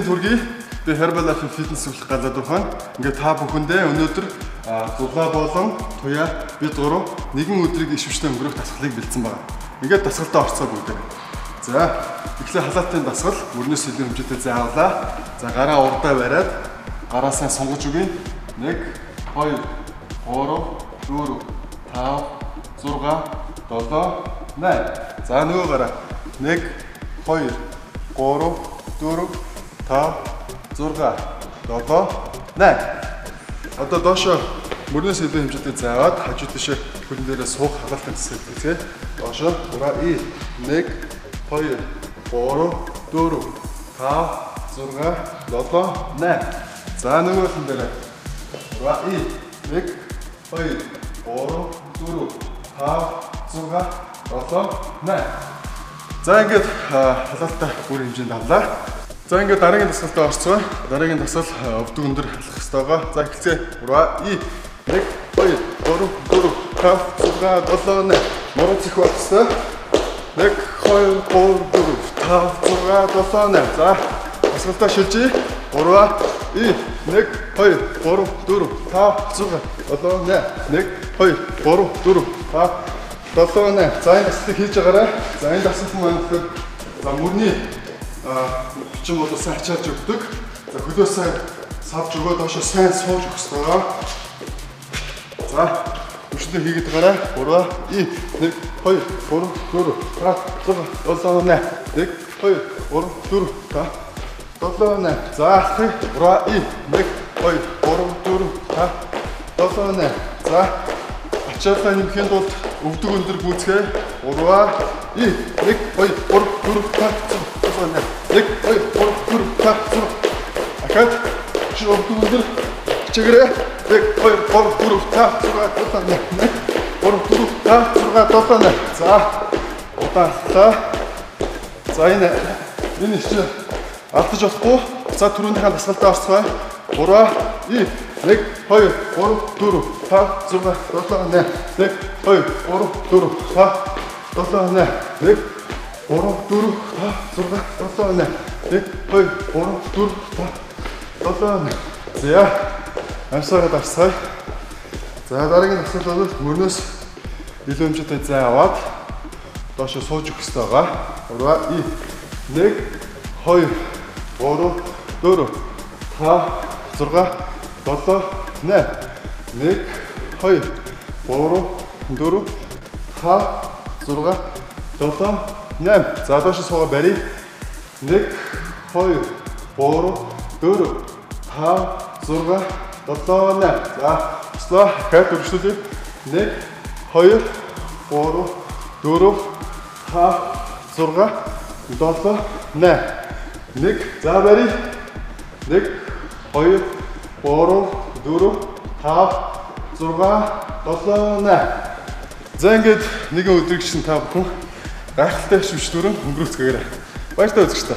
Өдрийн төргий би Herbalife Fitness үлэх галаад ухаан. Ингээд та бүхэндээ өнөөдөр зулаа болон туяа бид гурав нэгэн өдрийг ишвчтэй өнгөрөх дасгалыг бэлдсэн байна. Ингээд дасгалтаа орцоо бүгдээ. За, эхлээ халаатын дасгал, мөрнөөс илүү хэмжээтэй заавлаа. За, гараа урдаа бариад гараа сайн сунгаж өгье. 1 2 3 4 5 6 7 8. За, нөгөө гараа 1 2 3 4 5 6 7 8. Одоо доошо мөрнөөс илүү хэмжээтэй зааваад хажуу тишээ хөлн дээрээ суух халаалтын засаг хийгээ. Доошо 1 2 3 4 5 6 7 8. За нөгөө хөлн дээрээ 1 2 3 4 5 6 7 8. За ингээд халаалтаа бүр хэмжээнд авлаа. За ингээд дараагийн дасгалтаа орцгоо. Дараагийн дасгал өвдөг өндөр халах хэрэгтэй байгаа. За эхэлцээ. 1 2 3 4 5 6 7 8. Морон цэх багсаа. 1 2 3 4 5 6 7 8. За дасгалтаа шилжиж 3 1 2 3 4 5 6 7 8. 1 2 3 4 5 7 8. За энэ дасгалыг хийж байгаарай. За энэ дасгал маань гэхээр за мөрний бичин бол сайн ачаалж өгдөг. За хөлөө сайн савж өгөө доошо сайн сууж өгөх хэрэгтэй. За өчнөө хийгээд гараа. 3 1 2 3 4 5 6 7 8. 1 2 3 4 5 7 8. За 3 1 2 3 4 5 7 8. За ачаалаа нэмэхэд бол өвдөг өндөр гүйцгээ 3 1 2 3 4 5 1 2 3 4 5 ахад чи өвдөг өндөр чигээрээ 1 2 3 4 5 6 7 8 3 4 5 6 7 8. За удааллаа. За энэ чи алдаж болохгүй. За түрүүнийхээ дасгалтаа орцгоё. 3 1 2 3 4 5 6 7 8. 1 2 3 4 5 7 8. 1 3 4 5 6 7 8. 1 2 3 4 5 7 8. За амсаараа дарсгая. За дараагийн дасгал бол мөрнөөс илүү хэмжээтэй зай аваад доошо сууж өгөх хэрэгтэй байгаа. 1 2 3 4 5 6 7 8. 1 2 3 4 5 6 7 8. За доошо суугаа барь. 1 2 3 4 5 6 7 8. За өслөө хэд өргөжлүүлээ. 1 2 3 4 5 6 7 8. 1 за барь. 1 2 3 4 5 6 7 8. За ингээд нэгэн өдрийг чинь та бүхэн гайхалтай шивч дүрэн өнгөрөөцгөөрэй. Баяртай үзэгчтэй.